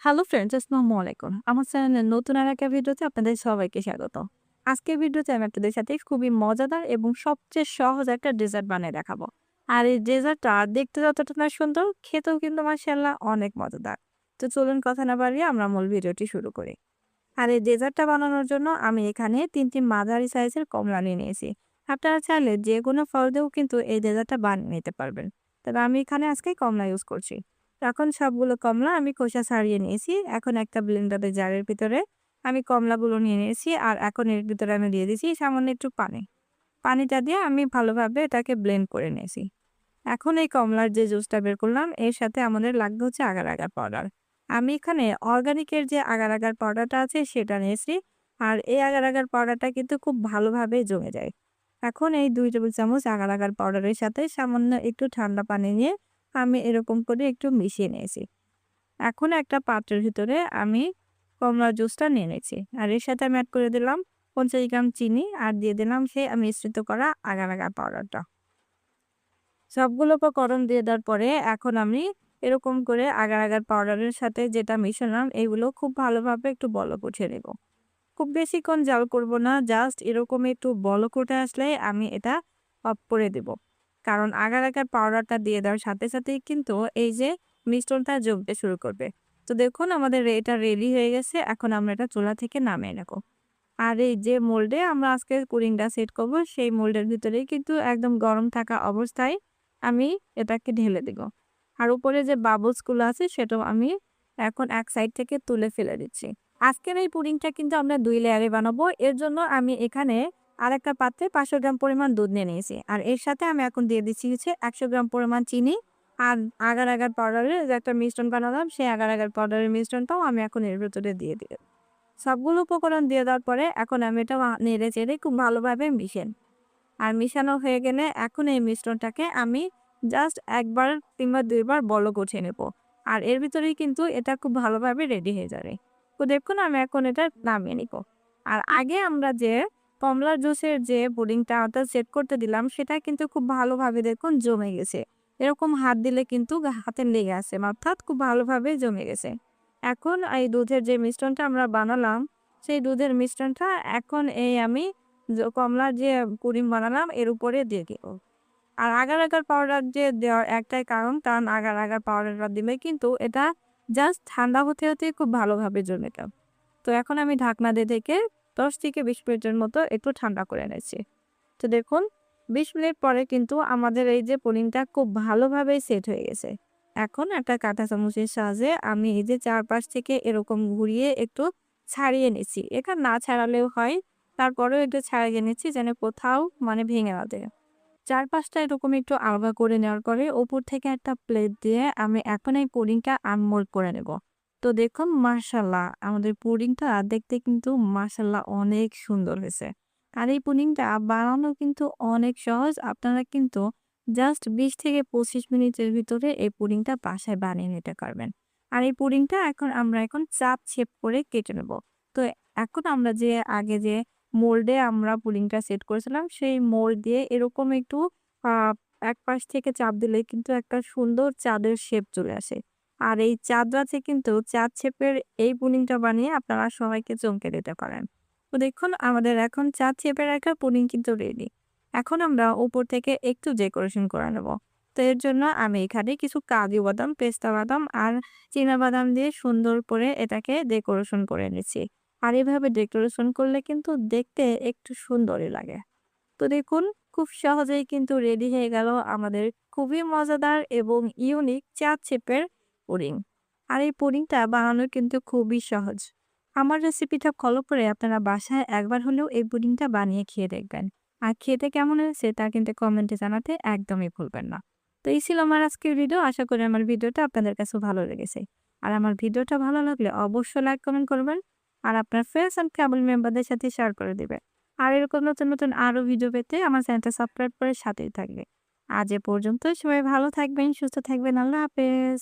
Hello friends, আসসালামু আলাইকুম। আমার চ্যানেলের নতুন আরেকটা ভিডিওতে আপনাদের সবাইকে স্বাগত। আজকের ভিডিওতে আমি আপনাদের সাথে খুবই মজাদার এবং সবচেয়ে সহজ একটা ডেজার্ট বানিয়ে দেখাবো। আর এই ডেজার্টটা দেখতে যতটা না সুন্দর, খেতেও কিন্তু মাশাআল্লাহ অনেক মজাদার। তো চলুন কথা না বাড়িয়ে আমরা মূল ভিডিওটি শুরু করি। আর এই ডেজার্টটা বানানোর জন্য আমি এখানে ৩টি মাঝারি সাইজের কমলা নিয়ে নিয়েছি। আপনারা চাইলে যেকোনো ফল দিয়েও কিন্তু এই ডেজার্টটা বানিয়ে নিতে পারবেন। তবে আমি এখানে আজকে কমলা ইউজ করছি। এখন সবগুলো কমলা আমি খোসা ছাড়িয়ে নিয়েছি। এখন একটা ব্লেন্ডারের জারের ভিতরে আমি কমলাগুলো নিয়ে নিয়েছি। আর এখন এর ভিতরে আমি দিয়ে দিয়েছি সামান্য একটু পানি। পানিটা দিয়ে আমি ভালোভাবে এটাকে ব্লেন্ড করে নিয়েছি। এখন এই কমলার যে জুসটা বের করলাম এর সাথে আমাদের লাগবে হচ্ছে আগার আগার পাউডার। আমি এখানে অর্গানিকের যে আগার আগার পাউডারটা আছে সেটা নিয়েছি। আর এই আগার আগার পাউডারটা কিন্তু খুব ভালোভাবে জমে যায়। এখন এই ২ টেবিল চামচ আগার আগার পাউডারের সাথে সামান্য একটু ঠান্ডা পানি নিয়ে আমি এরকম করে একটু মিশিয়ে নিয়েছি। এখন একটা পাত্রের ভিতরে আমি কমলার জুসটা নিয়ে নিয়েছি। আর এর সাথে আমি এড করে দিলাম ৫০ গ্রাম চিনি আর দিয়ে দিলাম সেই মিশ্রিত করা আগার আগার পাউডারটা। সবগুলো উপকরণ দিয়ে দেওয়ার পরে এখন আমি এরকম করে আগার আগার পাউডারের সাথে যেটা মিশালাম এগুলো খুব ভালোভাবে একটু বলক উঠিয়ে নেব। খুব বেশিক্ষণ জাল করব না, জাস্ট এরকম একটু বলক উঠে আসলে আমি এটা অফ করে দেব। কারণ আগার আগার পাউডারটা দিয়ে দেওয়ার সাথে সাথেই কিন্তু এই যে মিশ্রণটা জমতে শুরু করবে। তো দেখুন আমাদের এটা রেডি হয়ে গেছে। এখন আমরা এটা চুলা থেকে নামিয়ে নেব। আর এই যে মোল্ডে আমরা আজকে পুডিংটা সেট করব সেই মোল্ডের ভিতরেই কিন্তু একদম গরম থাকা অবস্থায় আমি এটাকে ঢেলে দিব। আর উপরে যে বাবলস গুলো আছে সেটাও আমি এখন এক সাইড থেকে তুলে ফেলে দিচ্ছি। আজকের এই পুডিংটা কিন্তু আমরা ২ লেয়ারে বানাবো। এর জন্য আমি এখানে আরেকটা পাত্রে ৫০০ গ্রাম পরিমাণ দুধ নিয়ে নিয়েছি। আর এর সাথে আমি এখন দিয়ে দিচ্ছি হচ্ছে ১০০ গ্রাম পরিমাণ চিনি। আর আগার আগার পাউডারের যে একটা মিশ্রণ বানালাম সেই আগার আগার পাউডারের মিশ্রণটাও আমি এখন এর ভেতরে দিয়ে দিব। সবগুলো উপকরণ দিয়ে দেওয়ার পরে এখন আমি এটা নেড়ে চেড়ে খুব ভালোভাবে আর মিশানো হয়ে গেলে এখন এই মিশ্রণটাকে আমি জাস্ট ১ বার কিংবা ২ বার বলক উঠিয়ে নেব। আর এর ভিতরেই কিন্তু এটা খুব ভালোভাবে রেডি হয়ে যাবে। তো দেখুন আমি এখন এটা নামিয়ে নিব। আর আগে আমরা যে কমলার জুসের যে পুডিংটা ওটা সেট করতে দিলাম সেটা কিন্তু খুব ভালোভাবে দেখুন জমে গেছে। এরকম হাত দিলে কিন্তু হাতে লেগে আছে, অর্থাৎ খুব ভালোভাবে জমে গেছে। এখন এই দুধের যে মিশ্রণটা আমরা বানালাম সেই দুধের মিশ্রণটা এখন এই আমি কমলার যে পুডিং বানালাম এর উপরে দিয়ে দিব। আর আগার আগার পাউডার যে দেওয়ার একটাই কারণ আগার আগার পাউডারটা দিলে কিন্তু এটা জাস্ট ঠান্ডা হতে হতেই খুব ভালোভাবে জমে যায়। তো এখন আমি ঢাকনা দিয়ে ঢেকে ১০ থেকে ২০ মিনিটের মতো একটু ঠান্ডা করে নিচ্ছি। তো দেখুন ২০ মিনিট পরে কিন্তু আমাদের এই যে পুডিংটা খুব ভালোভাবেই সেট হয়ে গেছে। এখন একটা কাঁটা চামচের সাহায্যে আমি এই যে চারপাশ থেকে এরকম ঘুরিয়ে একটু ছাড়িয়ে নিচ্ছি। এটা না ছাড়ালেও হয়, তারপরেও একটু ছাড়িয়ে নিচ্ছি যেন কোথাও ভেঙে না যায়। চারপাশটা এরকম একটু আলগা করে নেওয়ার পরে উপর থেকে একটা প্লেট দিয়ে আমি এখন এই পুডিংটা আনমোল্ড করে নেব। তো দেখুন মাশাআল্লাহ আমাদের পুডিংটা দেখতে কিন্তু মাশাআল্লাহ অনেক সুন্দর হয়েছে। আর এই পুডিংটা বানানো কিন্তু অনেক সহজ। আপনারা কিন্তু জাস্ট ২০ থেকে ২৫ মিনিটের ভিতরে এই পুডিংটা বাসায় বানিয়ে নিতে পারবেন। আর এই পুডিংটা আমরা চাপ শেপ করে কেটে নেব। তো এখন আমরা যে আগে যে মোল্ডে আমরা পুডিংটা সেট করেছিলাম, সেই মোল্ড দিয়ে এরকম একটু আ এক পাশ থেকে চাপ দিলেই কিন্তু একটা সুন্দর চাঁদের শেপ চলে আসে। আর এই চাঁদরাতে কিন্তু চাঁদ শেপের এই পুডিংটা বানিয়ে আপনারা সবাইকে চমকে দিতে পারেন। তো দেখুন আমাদের এখন চাঁদ শেপের একটা পুডিং কিন্তু রেডি। এখন আমরা উপর থেকে একটু ডেকোরেশন করে নেব। তো এর জন্য আমি এখানে কিছু কাজু বাদাম, পেস্তা বাদাম আর চিনা বাদাম দিয়ে সুন্দর করে এটাকে ডেকোরেশন করে নিচ্ছি। আর এভাবে ডেকোরেশন করলে কিন্তু দেখতে একটু সুন্দরই লাগে। তো দেখুন খুব সহজেই কিন্তু রেডি হয়ে গেল আমাদের খুবই মজাদার এবং ইউনিক চাঁদ শেপের পুডিং। আর এই পুডিংটা বানানো কিন্তু খুবই সহজ। আমার রেসিপিটা ফলো করে আপনারা বাসায় একবার হলেও এই পুডিংটা বানিয়ে খেয়ে দেখবেন। আর খেতে কেমন হয়েছে তা কিন্তু কমেন্টে জানাতে একদমই ভুলবেন না। তো এই ছিল আমার আজকের ভিডিও। আশা করি আমার ভিডিওটা আপনাদের কাছে ভালো লেগেছে। আর আমার ভিডিওটা ভালো লাগলে অবশ্যই লাইক কমেন্ট করবেন। আর আপনার ফ্রেন্ডস এন্ড ফ্যামিলি মেম্বারদের সাথে শেয়ার করে দিবেন। আর এরকম নতুন নতুন আরো ভিডিও পেতে আমার চ্যানেলটা সাবস্ক্রাইব করে সাথেই থাকবে। আজ এ পর্যন্ত সবাই ভালো থাকবেন, সুস্থ থাকবেন। আল্লাহ হাফেজ।